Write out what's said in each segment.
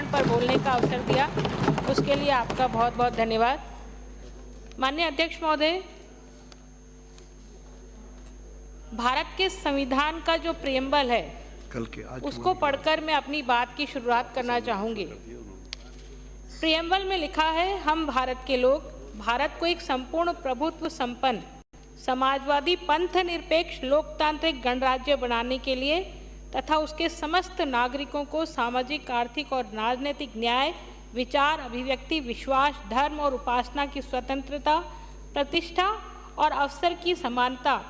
संविधान पर बोलने का अवसर दिया, उसके लिए आपका बहुत बहुत धन्यवाद। माननीय अध्यक्ष महोदय, भारत के संविधान का जो प्रियम्बल है उसको पढ़कर मैं अपनी बात की शुरुआत करना चाहूँगी। प्रियम्बल में लिखा है, हम भारत के लोग भारत को एक संपूर्ण प्रभुत्व संपन्न समाजवादी पंथ निरपेक्ष लोकतांत्रिक गणराज्य बनाने के लिए तथा उसके समस्त नागरिकों को सामाजिक, आर्थिक और राजनीतिक न्याय, विचार, अभिव्यक्ति, विश्वास, धर्म और उपासना की स्वतंत्रता, प्रतिष्ठा और अवसर की समानता,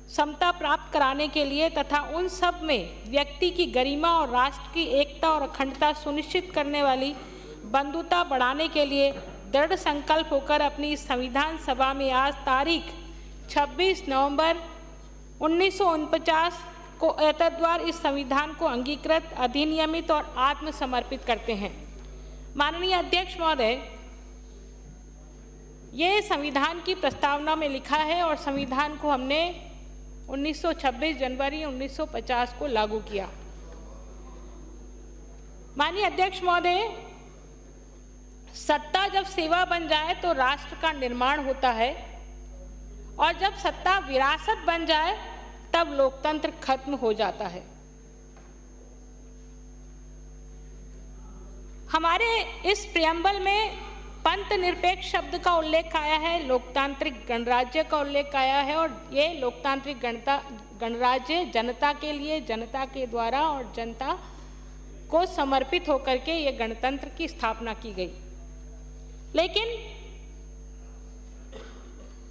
समता प्राप्त कराने के लिए तथा उन सब में व्यक्ति की गरिमा और राष्ट्र की एकता और अखंडता सुनिश्चित करने वाली बंधुता बढ़ाने के लिए दृढ़ संकल्प होकर अपनी इस संविधान सभा में आज तारीख 26 नवंबर 1949 को एतद्वार इस संविधान को अंगीकृत, अधिनियमित और आत्मसमर्पित करते हैं। माननीय अध्यक्ष महोदय, ये संविधान की प्रस्तावना में लिखा है और संविधान को हमने 26 जनवरी 1950 को लागू किया। माननीय अध्यक्ष महोदय, सत्ता जब सेवा बन जाए तो राष्ट्र का निर्माण होता है और जब सत्ता विरासत बन जाए तब लोकतंत्र खत्म हो जाता है। हमारे इस प्रियम्बल में पंथ निरपेक्ष शब्द का उल्लेख आया है, लोकतांत्रिक गणराज्य का उल्लेख आया है और ये लोकतांत्रिक गणराज्य जनता के लिए, जनता के द्वारा और जनता को समर्पित होकर के ये गणतंत्र की स्थापना की गई। लेकिन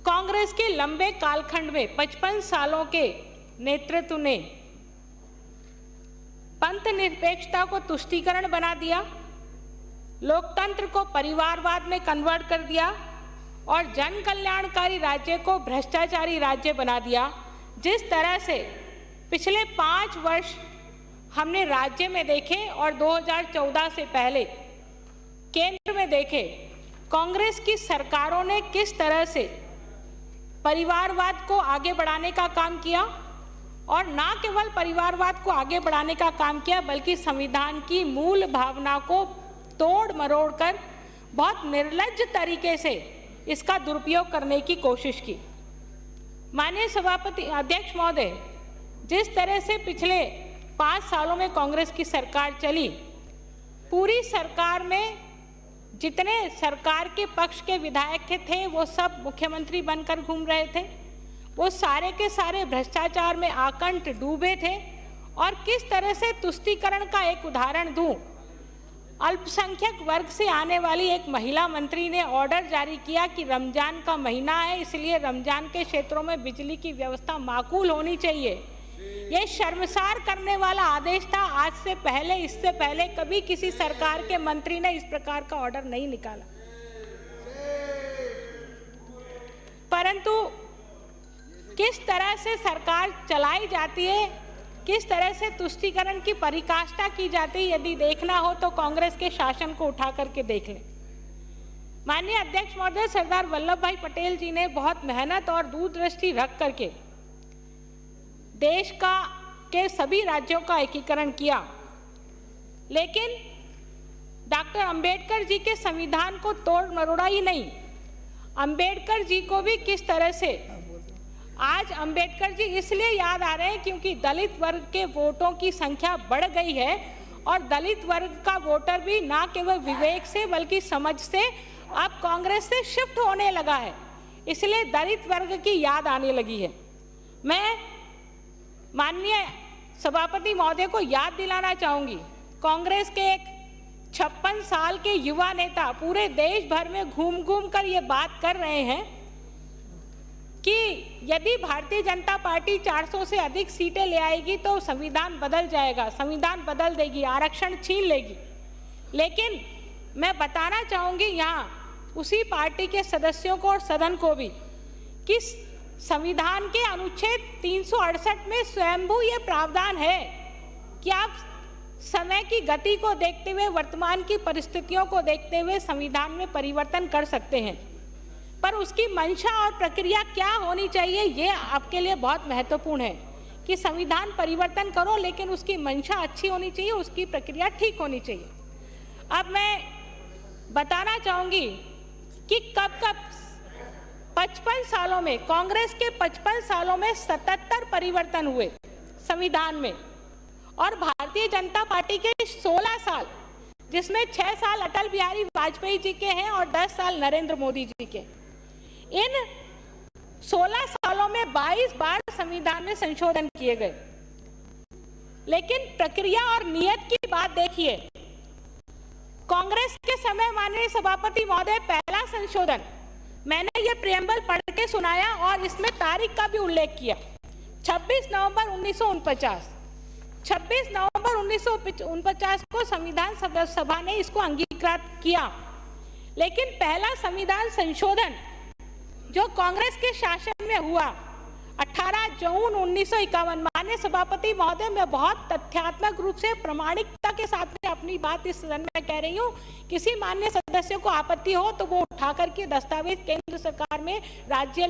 कांग्रेस के लंबे कालखंड में 55 सालों के नेतृत्व ने पंथ निरपेक्षता को तुष्टीकरण बना दिया, लोकतंत्र को परिवारवाद में कन्वर्ट कर दिया और जन कल्याणकारी राज्य को भ्रष्टाचारी राज्य बना दिया। जिस तरह से पिछले 5 वर्ष हमने राज्य में देखे और 2014 से पहले केंद्र में देखे, कांग्रेस की सरकारों ने किस तरह से परिवारवाद को आगे बढ़ाने का काम किया और ना केवल परिवारवाद को आगे बढ़ाने का काम किया बल्कि संविधान की मूल भावना को तोड़ मरोड़ कर बहुत निर्लज्ज तरीके से इसका दुरुपयोग करने की कोशिश की। माननीय सभापति अध्यक्ष महोदय, जिस तरह से पिछले 5 सालों में कांग्रेस की सरकार चली, पूरी सरकार में जितने सरकार के पक्ष के विधायक थे वो सब मुख्यमंत्री बनकर घूम रहे थे, वो सारे के सारे भ्रष्टाचार में आकंठ डूबे थे। और किस तरह से तुष्टीकरण का एक उदाहरण दूं, अल्पसंख्यक वर्ग से आने वाली एक महिला मंत्री ने ऑर्डर जारी किया कि रमजान का महीना है, इसलिए रमजान के क्षेत्रों में बिजली की व्यवस्था माकूल होनी चाहिए। ये शर्मसार करने वाला आदेश था। आज से पहले, इससे पहले कभी किसी सरकार के मंत्री ने इस प्रकार का ऑर्डर नहीं निकाला। परंतु किस तरह से सरकार चलाई जाती है, किस तरह से तुष्टीकरण की पराकाष्ठा की जाती है, यदि देखना हो तो कांग्रेस के शासन को उठा करके देख लें। माननीय अध्यक्ष महोदय, सरदार वल्लभ भाई पटेल जी ने बहुत मेहनत और दूरदृष्टि रख करके देश के सभी राज्यों का एकीकरण किया, लेकिन डॉक्टर अंबेडकर जी के संविधान को तोड़ मरोड़ा ही नहीं, अंबेडकर जी को भी किस तरह से आज अंबेडकर जी इसलिए याद आ रहे हैं क्योंकि दलित वर्ग के वोटों की संख्या बढ़ गई है और दलित वर्ग का वोटर भी ना केवल विवेक से बल्कि समझ से अब कांग्रेस से शिफ्ट होने लगा है, इसलिए दलित वर्ग की याद आने लगी है। मैं माननीय सभापति महोदय को याद दिलाना चाहूंगी, कांग्रेस के एक 56 साल के युवा नेता पूरे देश भर में घूम घूम कर ये बात कर रहे हैं कि यदि भारतीय जनता पार्टी 400 से अधिक सीटें ले आएगी तो संविधान बदल जाएगा, संविधान बदल देगी, आरक्षण छीन लेगी। लेकिन मैं बताना चाहूंगी यहाँ उसी पार्टी के सदस्यों को और सदन को भी कि संविधान के अनुच्छेद 368 में स्वयंभू ये प्रावधान है कि आप समय की गति को देखते हुए, वर्तमान की परिस्थितियों को देखते हुए संविधान में परिवर्तन कर सकते हैं, पर उसकी मंशा और प्रक्रिया क्या होनी चाहिए ये आपके लिए बहुत महत्वपूर्ण है कि संविधान परिवर्तन करो लेकिन उसकी मंशा अच्छी होनी चाहिए, उसकी प्रक्रिया ठीक होनी चाहिए। अब मैं बताना चाहूंगी कि कब 55 सालों में, कांग्रेस के 55 सालों में 77 परिवर्तन हुए संविधान में, और भारतीय जनता पार्टी के 16 साल, जिसमें 6 साल अटल बिहारी वाजपेयी जी के हैं और 10 साल नरेंद्र मोदी जी के। इन 16 सालों में 22 बार संविधान में संशोधन किए गए। लेकिन प्रक्रिया और नियत की बात देखिए, कांग्रेस के समय माननीय सभापति महोदय पहला संशोधन, मैंने ये प्रियम्बल पढ़ के सुनाया और इसमें तारीख का भी उल्लेख किया, 26 नवंबर 1949। 26 नवंबर 1949 को संविधान सभा ने इसको अंगीकृत किया। लेकिन पहला संविधान संशोधन जो कांग्रेस के शासन में हुआ 18 जून 1951, माननीय सभापति महोदय, मैं बहुत तथ्यात्मक रूप से प्रामाणिकता के साथ में अपनी बात इस सदन में कह रही हूँ। किसी माननीय सदस्य को आपत्ति हो तो वो उठा करके दस्तावेज केंद्र सरकार में राज्य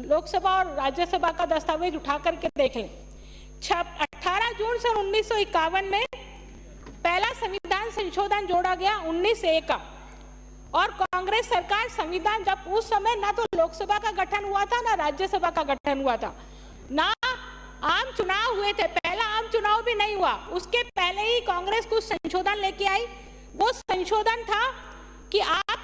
लोकसभा और राज्यसभा का दस्तावेज उठा करके देख लें। 18 जून से 1951 में पहला संविधान संशोधन जोड़ा गया 19A का, और कांग्रेस सरकार संविधान, जब उस समय ना तो लोकसभा का गठन हुआ था ना राज्यसभा का गठन हुआ था, ना आम चुनाव हुए थे, पहला आम चुनाव भी नहीं हुआ, उसके पहले ही कांग्रेस कुछ संशोधन लेके आई। वो संशोधन था कि आप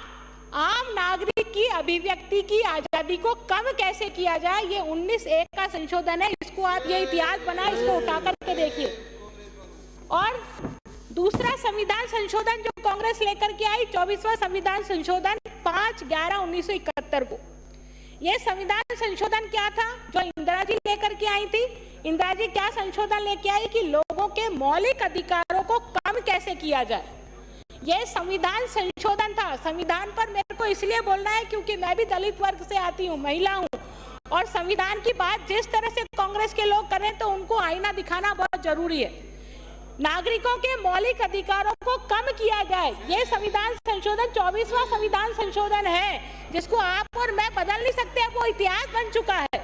आम नागरिक की अभिव्यक्ति की आजादी को कम कैसे किया जाए, ये 19A का संशोधन है। इसको आप ये इतिहास बनाए, इसको उठा करके देखिए। और दूसरा संविधान संशोधन जो कांग्रेस लेकर के आई, 24वां संविधान संशोधन 5/11/1971 को। यह संविधान संशोधन क्या था? जो इंदिरा जी लेकर के आई थी। इंदिरा जी क्या संशोधन लेके आई कि लोगों के मौलिक अधिकारों को कम कैसे किया जाए, यह संविधान संशोधन था। संविधान पर मेरे को इसलिए बोलना है क्योंकि मैं भी दलित वर्ग से आती हूँ, महिला हूँ, और संविधान की बात जिस तरह से कांग्रेस के लोग करें तो उनको आईना दिखाना बहुत जरूरी है। नागरिकों के मौलिक अधिकारों को कम किया जाए, यह संविधान संशोधन 24वां संविधान संशोधन है, जिसको आप और मैं बदल नहीं सकते, अब वो इतिहास बन चुका है।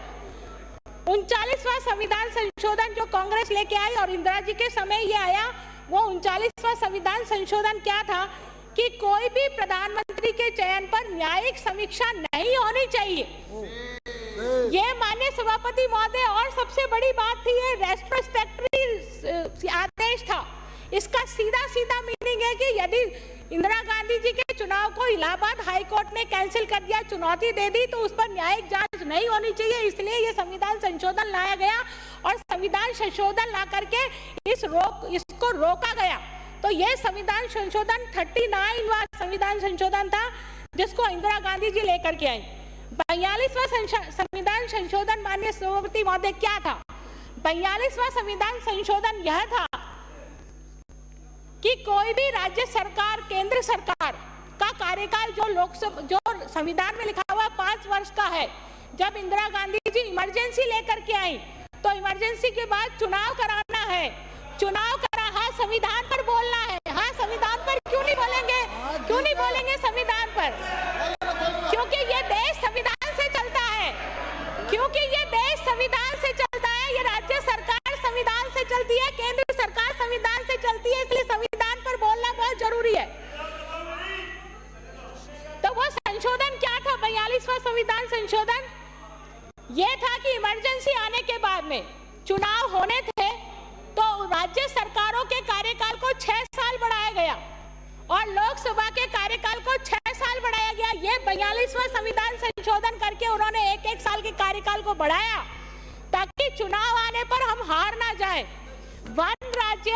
39वां संविधान संशोधन जो कांग्रेस लेके आई और इंदिरा जी के समय ये आया, वो 39वां संविधान संशोधन क्या था कि कोई भी प्रधानमंत्री के चयन पर न्यायिक समीक्षा नहीं होनी चाहिए। ये माननीय सभापति महोदय, और सबसे बड़ी बात थी, ये रेट्रोस्पेक्टिव आदेश था। इसका सीधा सीधा मीनिंग है कि यदि इंदिरा गांधी जी के चुनाव को इलाहाबाद हाई कोर्ट ने कैंसिल कर दिया, चुनौती दे दी, तो उस पर न्यायिक जांच नहीं होनी चाहिए। इसलिए ये संविधान संशोधन लाया गया और संविधान संशोधन ला करके इसको रोका गया। तो ये संविधान संशोधन 39वां संविधान संशोधन था, जिसको इंदिरा गांधी जी लेकर के आई। 42वां संविधान संशोधन माननीय सभापति महोदय क्या था? 42वां संविधान संशोधन यह था कि कोई भी राज्य सरकार, केंद्र सरकार का कार्यकाल जो संविधान में लिखा हुआ 5 वर्ष का है। जब इंदिरा गांधी जी इमरजेंसी लेकर के आई तो इमरजेंसी के बाद चुनाव कराना है, चुनाव करा, हाँ संविधान पर बोलना है, हाँ संविधान पर क्यों नहीं बोलेंगे, क्यों नहीं बोलेंगे संविधान पर? क्योंकि ये देश संविधान से चलता है, क्योंकि ये देश संविधान से चलता है, ये राज्य सरकार संविधान से चलती है, केंद्र सरकार संविधान से चलती है, इसलिए संविधान पर बोलना बहुत जरूरी है। तो वो संशोधन क्या था? 42वां संविधान संशोधन ये था कि इमरजेंसी आने के बाद में चुनाव होने थे तो राज्य सरकारों के कार्यकाल को 6 साल बढ़ाया गया और लोकसभा के कार्यकाल को 6 साल बढ़ाया गया। ये 42वां संविधान संशोधन करके उन्होंने 1-1 साल के कार्यकाल को बढ़ाया ताकि चुनाव आने पर हम हार ना जाए। वन राज्य,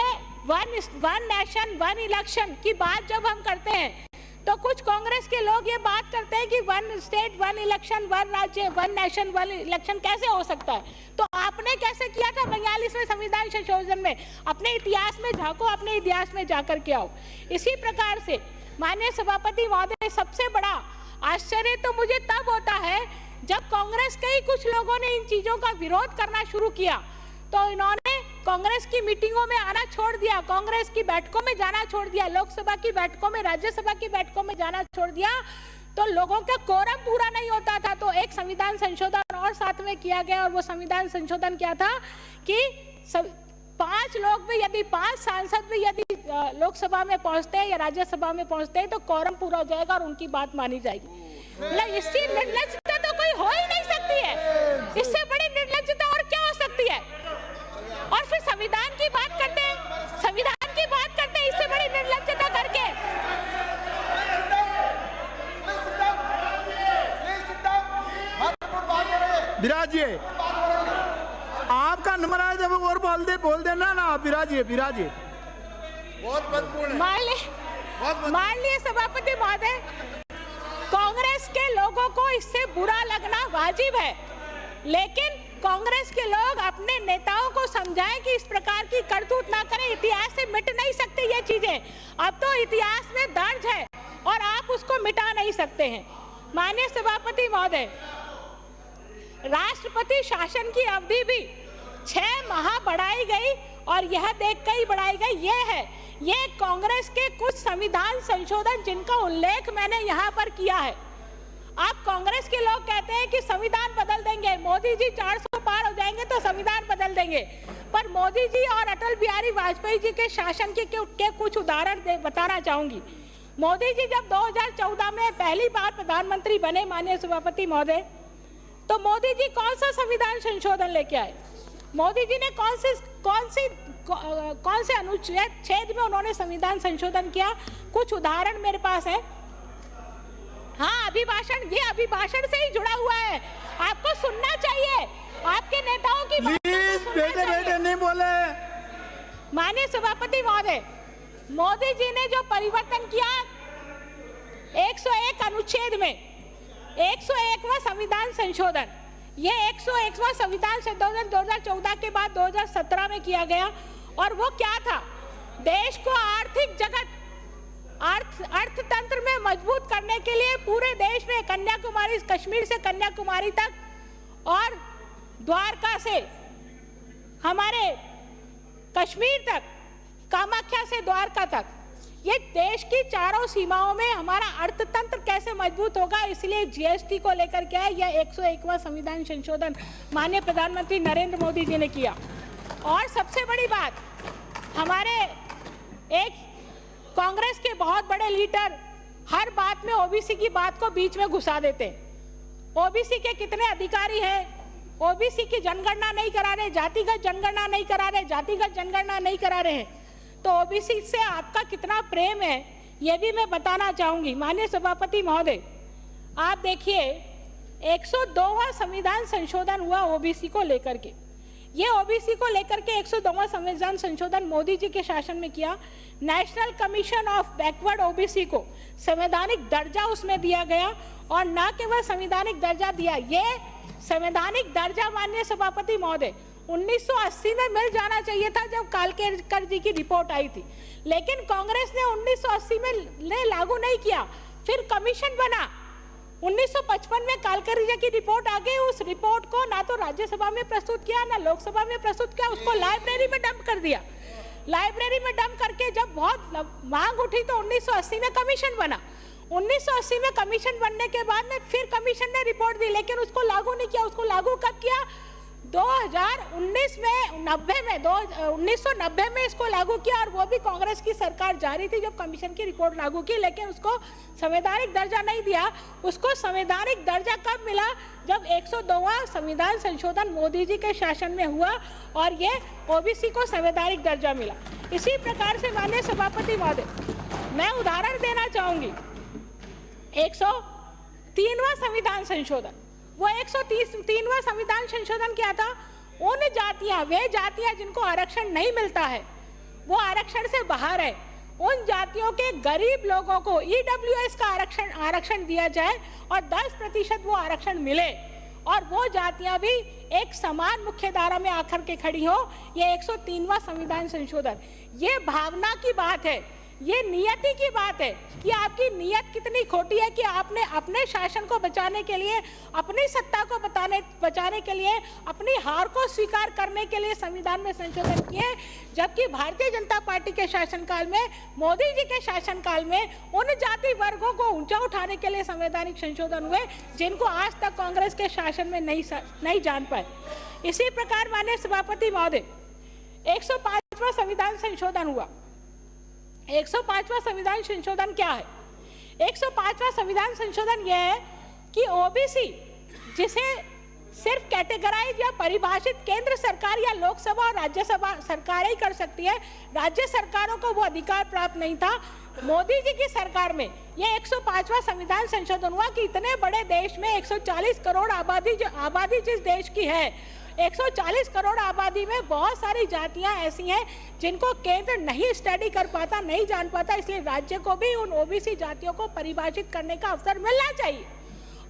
वन नेशन, वन इलेक्शन की बात जब हम करते हैं तो कुछ कांग्रेस के लोग ये बात करते हैं कि one state, one election, one राज्य, वन नेशन, वन इलेक्शन कैसे हो सकता है? तो आपने कैसे किया था 42वें संविधान संशोधन में? अपने इतिहास में झांको, अपने इतिहास में जाकर के आओ। इसी प्रकार से माननीय सभापति महोदय, सबसे बड़ा आश्चर्य तो मुझे तब होता है जब कांग्रेस के ही कुछ लोगों ने इन चीजों का विरोध करना शुरू किया तो इन्होंने कांग्रेस की मीटिंगों में आना छोड़ दिया, कांग्रेस की बैठकों में जाना छोड़ दिया, लोकसभा की बैठकों में, राज्यसभा की बैठकों में जाना छोड़ दिया। तो लोगों का कोरम पूरा नहीं होता था, तो एक संविधान संशोधन और साथ में किया गया और वो संविधान संशोधन क्या था कि 5 लोग भी, यदि 5 सांसद भी यदि लोकसभा में पहुंचते हैं या राज्यसभा में पहुंचते हैं तो कोरम पूरा हो जाएगा और उनकी बात मानी जाएगी। इससे निर्लज्जता तो कोई हो ही नहीं सकती है। इससे बड़ी निर्लज्जता और क्या हो सकती है? और फिर संविधान की बात करते हैं, संविधान की बात करते हैं इससे बड़ी निर्लज्जता करके। विराजिए, आपका नंबर आया जब और बोल देना ना। आप विराजिए, विराजिए। बहुत महत्वपूर्ण है। मान लिए सभापति महोदय, कांग्रेस के लोगों को इससे बुरा लगना वाजिब है, लेकिन कांग्रेस के लोग अपने नेताओं को समझाएं कि इस प्रकार की करतूत ना करें। इतिहास से मिट नहीं सकती ये चीजें, अब तो इतिहास में दर्ज है और आप उसको मिटा नहीं सकते हैं। माननीय सभापति महोदय, राष्ट्रपति शासन की अवधि भी 6 माह बढ़ाई गई और यह देखकर ही बढ़ाई गई ये कांग्रेस के कुछ संविधान संशोधन जिनका उल्लेख मैंने यहाँ पर किया है। आप कांग्रेस के लोग कहते हैं कि संविधान बदल देंगे, मोदी जी 400 पार हो जाएंगे तो संविधान बदल देंगे, पर मोदी जी और अटल बिहारी वाजपेयी जी के शासन के कुछ उदाहरण बताना चाहूंगी। मोदी जी जब 2014 में पहली बार प्रधानमंत्री बने माननीय सभापति महोदय, तो मोदी जी कौन सा संविधान संशोधन लेके आए? मोदी जी ने कौन से अनुच्छेद में उन्होंने संविधान संशोधन किया? कुछ उदाहरण मेरे पास है। हाँ, अभिभाषण, ये अभिभाषण से ही जुड़ा हुआ है, आपको सुनना चाहिए, आपके नेताओं की बेटे नहीं बोले। माननीय सभापति महोदय, मोदी जी ने जो परिवर्तन किया 101 अनुच्छेद में, 101वां संविधान संशोधन, ये 101वां संविधान संशोधन 2014 के बाद 2017 में किया गया। और वो क्या था? देश को आर्थिक जगत, अर्थतंत्र में मजबूत करने के लिए पूरे देश में कन्याकुमारी, कश्मीर से कन्याकुमारी तक और द्वारका से हमारे कश्मीर तक, कामाख्या से द्वारका तक, ये देश की चारों सीमाओं में हमारा अर्थतंत्र कैसे मजबूत होगा, इसलिए जीएसटी को लेकर क्या है, यह 101वां संविधान संशोधन माननीय प्रधानमंत्री नरेंद्र मोदी जी ने किया। और सबसे बड़ी बात, हमारे एक कांग्रेस के बहुत बड़े लीडर हर बात में ओबीसी की बात को बीच में घुसा देते हैं। ओबीसी के कितने अधिकारी हैं? ओबीसी की जनगणना नहीं करा रहे, जातिगत जनगणना नहीं करा रहे, जातिगत जनगणना नहीं करा रहे हैं। तो ओबीसी से आपका कितना प्रेम है ये भी मैं बताना चाहूंगी। माननीय सभापति महोदय, आप देखिए 102वां संविधान संशोधन हुआ ओबीसी को लेकर के। ये ओबीसी को लेकर के 102वां संविधान संशोधन मोदी जी के शासन में किया। National commission of backward OBC को संवैधानिक दर्जा उसमें दिया गया, और न केवल संवैधानिक दर्जा दिया, ये संवैधानिक दर्जा माननीय सभापति महोदय 1980 में मिल जाना चाहिए था जब कालकेकर जी की रिपोर्ट आई थी, लेकिन कांग्रेस ने 1980 में लागू नहीं किया। फिर कमीशन बना, 1955 में कालकेकर जी की रिपोर्ट आ गई। उस रिपोर्ट को ना तो राज्यसभा में प्रस्तुत किया ना लोकसभा में प्रस्तुत किया, उसको लाइब्रेरी में डंप कर दिया। लाइब्रेरी में डंप करके जब बहुत मांग उठी तो 1980 में कमीशन बना। 1980 में कमीशन बनने के बाद में फिर कमीशन ने रिपोर्ट दी, लेकिन उसको लागू नहीं किया। उसको लागू कब किया? 1990 में इसको लागू किया, और वो भी कांग्रेस की सरकार जारी थी जब कमीशन की रिपोर्ट लागू की, लेकिन उसको संवैधानिक दर्जा नहीं दिया। उसको संवैधानिक दर्जा कब मिला? जब 102वां संविधान संशोधन मोदी जी के शासन में हुआ और ये ओबीसी को संवैधानिक दर्जा मिला। इसी प्रकार से माननीय सभापति महोदय, मैं उदाहरण देना चाहूंगी। 103वां संविधान संशोधन, वो 103वां संविधान संशोधन क्या था? उन जातियां, वे जातियां जिनको आरक्षण नहीं मिलता है, वो आरक्षण से बाहर है, उन जातियों के गरीब लोगों को ईडब्ल्यूएस का आरक्षण दिया जाए और 10% वो आरक्षण मिले, और वो जातियां भी एक समान मुख्यधारा में आकर के खड़ी हो। ये 103वां संविधान संशोधन, ये भावना की बात है, ये नियति की बात है कि आपकी नियत कितनी खोटी है कि आपने अपने शासन को बचाने के लिए, अपनी सत्ता को बचाने के लिए, अपनी हार को स्वीकार करने के लिए संविधान में संशोधन किए, जबकि भारतीय जनता पार्टी के शासनकाल में, मोदी जी के शासनकाल में उन जाति वर्गों को ऊंचा उठाने के लिए संवैधानिक संशोधन हुए जिनको आज तक कांग्रेस के शासन में नहीं जान पाए। इसी प्रकार माननीय सभापति महोदय, 105वां संविधान संशोधन हुआ। 105वां संविधान संशोधन क्या है? 105वां संविधान संशोधन यह है कि ओबीसी, जिसे सिर्फ कैटेगराइज या परिभाषित केंद्र सरकार या लोकसभा और राज्यसभा सरकारें ही कर सकती है, राज्य सरकारों को वो अधिकार प्राप्त नहीं था। मोदी जी की सरकार में ये 105वां संविधान संशोधन हुआ कि इतने बड़े देश में 140 करोड़ आबादी जिस देश की है, 140 करोड़ आबादी में बहुत सारी जातियां ऐसी हैं जिनको केंद्र नहीं स्टडी कर पाता, नहीं जान पाता, इसलिए राज्य को भी उन ओबीसी जातियों को परिभाषित करने का अवसर मिलना चाहिए।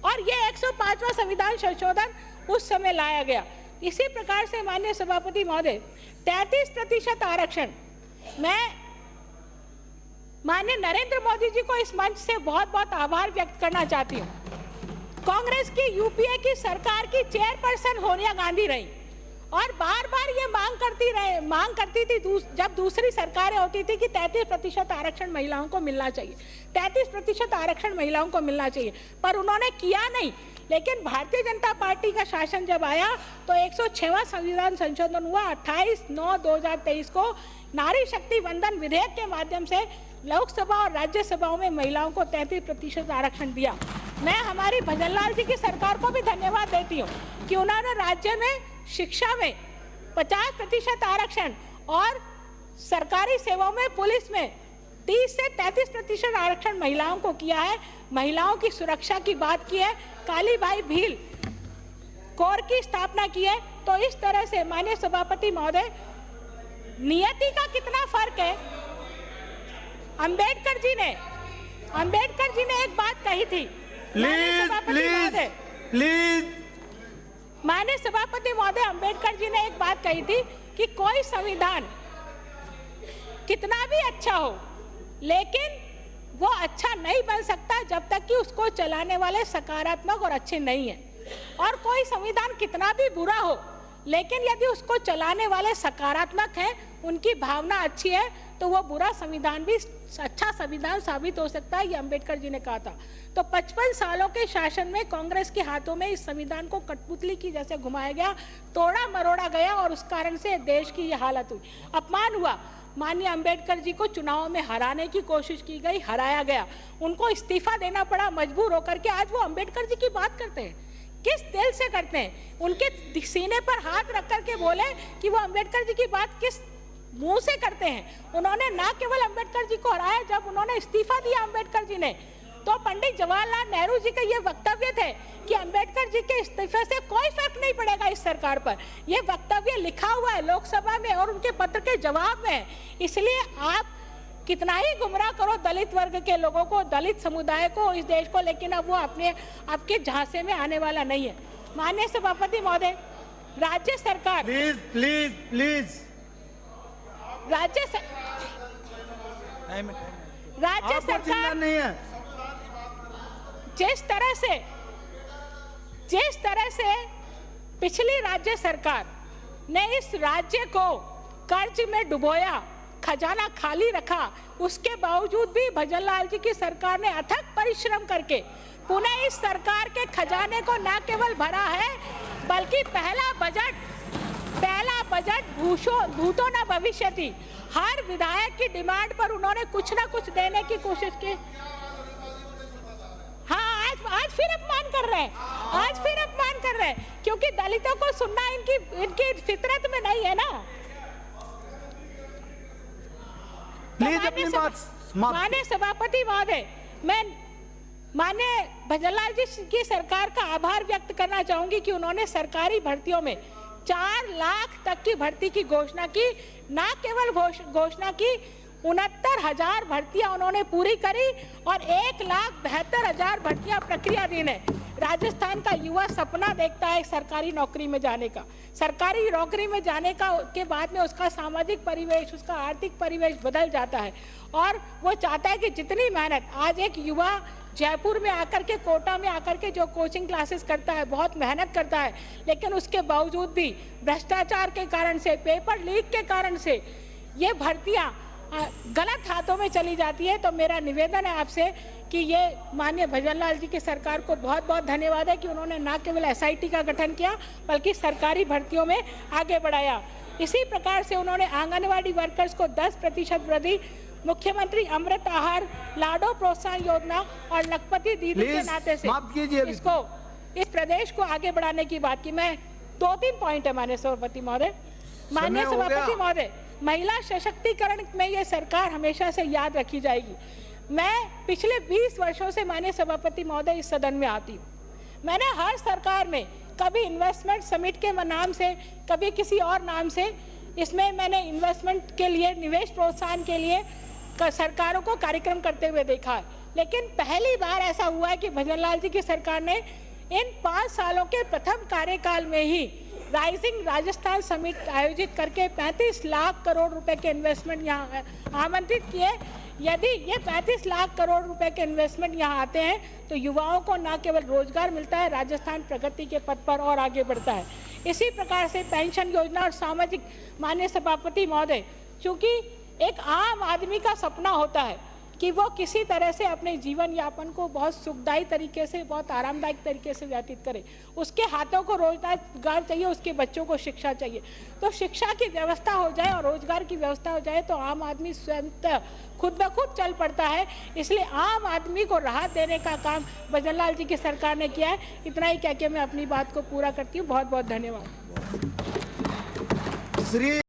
और ये 105वां संविधान संशोधन उस समय लाया गया। इसी प्रकार से माननीय सभापति महोदय, 33% आरक्षण, मैं माननीय नरेंद्र मोदी जी को इस मंच से बहुत बहुत आभार व्यक्त करना चाहती हूँ। कांग्रेस की यूपीए की सरकार की चेयरपर्सन सोनिया गांधी रही और बार बार ये मांग करती थी जब दूसरी सरकारें होती थी कि 33% आरक्षण महिलाओं को मिलना चाहिए, 33% आरक्षण महिलाओं को मिलना चाहिए, पर उन्होंने किया नहीं। लेकिन भारतीय जनता पार्टी का शासन जब आया तो 106वां संविधान संशोधन हुआ। 28/9/2023 को नारी शक्ति वंदन विधेयक के माध्यम से लोकसभा और राज्यसभाओं में महिलाओं को 33% आरक्षण दिया। मैं हमारी भजनलाल जी की सरकार को भी धन्यवाद देती हूँ कि उन्होंने राज्य में शिक्षा में 50% आरक्षण और सरकारी सेवाओं में, पुलिस में 30 से 33% आरक्षण महिलाओं को किया है। महिलाओं की सुरक्षा की बात की है, कालीबाई भील कोर की स्थापना की है। तो इस तरह से माननीय सभापति महोदय, नियति का कितना फर्क है। अंबेडकर जी ने एक बात कही थी, माननीय सभापति महोदय, अंबेडकर जी ने एक बात कही थी कि कोई संविधान कितना भी अच्छा हो लेकिन वो अच्छा नहीं बन सकता जब तक कि उसको चलाने वाले सकारात्मक और अच्छे नहीं हैं। और कोई संविधान कितना भी बुरा हो लेकिन यदि उसको चलाने वाले सकारात्मक हैं, उनकी भावना अच्छी है, तो वो बुरा संविधान भी अच्छा संविधान साबित हो सकता है। ये अंबेडकर जी ने कहा था। तो 55 सालों के शासन में कांग्रेस के हाथों में इस संविधान को कठपुतली की जैसे घुमाया गया, तोड़ा मरोड़ा गया और उस कारण से देश की ये हालत हुई। अपमान हुआ। माननीय अंबेडकर जी को चुनाव में हराने की कोशिश की गई, हराया गया, उनको इस्तीफा देना पड़ा मजबूर होकर के। आज वो अंबेडकर जी की बात करते हैं, किस दिल से करते हैं? उनके सीने पर हाथ रख करके बोले कि वो अंबेडकर जी की बात किस मुंह से करते हैं। उन्होंने ना केवल अंबेडकर जी को हराया, जब उन्होंने इस्तीफा दिया अंबेडकर जी ने, तो पंडित जवाहरलाल नेहरू जी का ये वक्तव्य थे कि अंबेडकर जी के इस्तीफे से कोई फर्क नहीं पड़ेगा इस सरकार पर। ये वक्तव्य लिखा हुआ है लोकसभा में और उनके पत्र के जवाब में। इसलिए आप कितना ही गुमराह करो दलित वर्ग के लोगों को, दलित समुदाय को, इस देश को, लेकिन अब वो आपके झांसे में आने वाला नहीं है। माननीय सभापति महोदय, राज्य सरकार प्लीज राज्य सरकार नहीं है। जिस तरह से पिछली राज्य सरकार ने इस राज्य को कर्ज में डुबोया, खजाना खाली रखा, उसके बावजूद भी भजनलाल जी की सरकार ने अथक परिश्रम करके पुनः इस सरकार के खजाने को न केवल भरा है, बल्कि पहला बजट भूतो न भविष्यति, हर विधायक की डिमांड पर उन्होंने कुछ ना कुछ देने की कोशिश की। हाँ, आज फिर अपमान कर रहे हैं, क्योंकि दलितों को सुनना इनकी फितरत में नहीं है ना। माननीय सभापति महोदय, मैं माननीय भजनलाल जी की सरकार का आभार व्यक्त करना चाहूंगी कि उन्होंने सरकारी भर्तियों में 4 लाख तक की भर्ती की घोषणा की। ना केवल घोषणा की, 69,000 भर्तियां उन्होंने पूरी करी और 1,72,000 भर्तियां प्रक्रियाधीन है। राजस्थान का युवा सपना देखता है सरकारी नौकरी में जाने का। सरकारी नौकरी में जाने के बाद में उसका सामाजिक परिवेश, उसका आर्थिक परिवेश बदल जाता है और वो चाहता है कि जितनी मेहनत आज एक युवा जयपुर में आकर के, कोटा में आकर के जो कोचिंग क्लासेस करता है, बहुत मेहनत करता है, लेकिन उसके बावजूद भी भ्रष्टाचार के कारण से, पेपर लीक के कारण से ये भर्तियां गलत हाथों में चली जाती है। तो मेरा निवेदन है आपसे कि ये माननीय भजनलाल जी की सरकार को बहुत बहुत धन्यवाद है कि उन्होंने न केवल SIT का गठन किया बल्कि सरकारी भर्तियों में आगे बढ़ाया। इसी प्रकार से उन्होंने आंगनवाड़ी वर्कर्स को 10% वृद्धि मुख्यमंत्री अमृत आहार, लाडो प्रोत्साहन योजना और लखपति दीदी के Please, नाते से समाप्त कीजिए अभी। इसको इस प्रदेश को आगे बढ़ाने की बात की। मैं 2-3 पॉइंट है माननीय सभापति महोदय। माननीय समय हो गया। सभापति महोदय, महिला सशक्तिकरण में ये सरकार हमेशा से याद रखी जाएगी। मैं पिछले 20 वर्षों से माननीय सभापति महोदय इस सदन में आती हूँ। मैंने हर सरकार में कभी इन्वेस्टमेंट समिट के नाम से, कभी किसी और नाम से, इसमें मैंने इन्वेस्टमेंट के लिए, निवेश प्रोत्साहन के लिए सरकारों को कार्यक्रम करते हुए देखा है। लेकिन पहली बार ऐसा हुआ है कि भजनलाल जी की सरकार ने इन 5 सालों के प्रथम कार्यकाल में ही राइजिंग राजस्थान समिट आयोजित करके 35 लाख करोड़ रुपए के इन्वेस्टमेंट यहाँ आमंत्रित किए। यदि ये 35 लाख करोड़ रुपए के इन्वेस्टमेंट यहाँ आते हैं तो युवाओं को न केवल रोजगार मिलता है, राजस्थान प्रगति के पथ पर और आगे बढ़ता है। इसी प्रकार से पेंशन योजना और सामाजिक, माननीय सभापति महोदय, चूंकि एक आम आदमी का सपना होता है कि वो किसी तरह से अपने जीवन यापन को बहुत सुखदायी तरीके से, बहुत आरामदायक तरीके से व्यतीत करे। उसके हाथों को रोजगार चाहिए, उसके बच्चों को शिक्षा चाहिए। तो शिक्षा की व्यवस्था हो जाए और रोजगार की व्यवस्था हो जाए तो आम आदमी स्वयं खुद ब खुद चल पड़ता है। इसलिए आम आदमी को राहत देने का काम भजनलाल जी की सरकार ने किया है। इतना ही कह के मैं अपनी बात को पूरा करती हूँ। बहुत बहुत धन्यवाद। श्री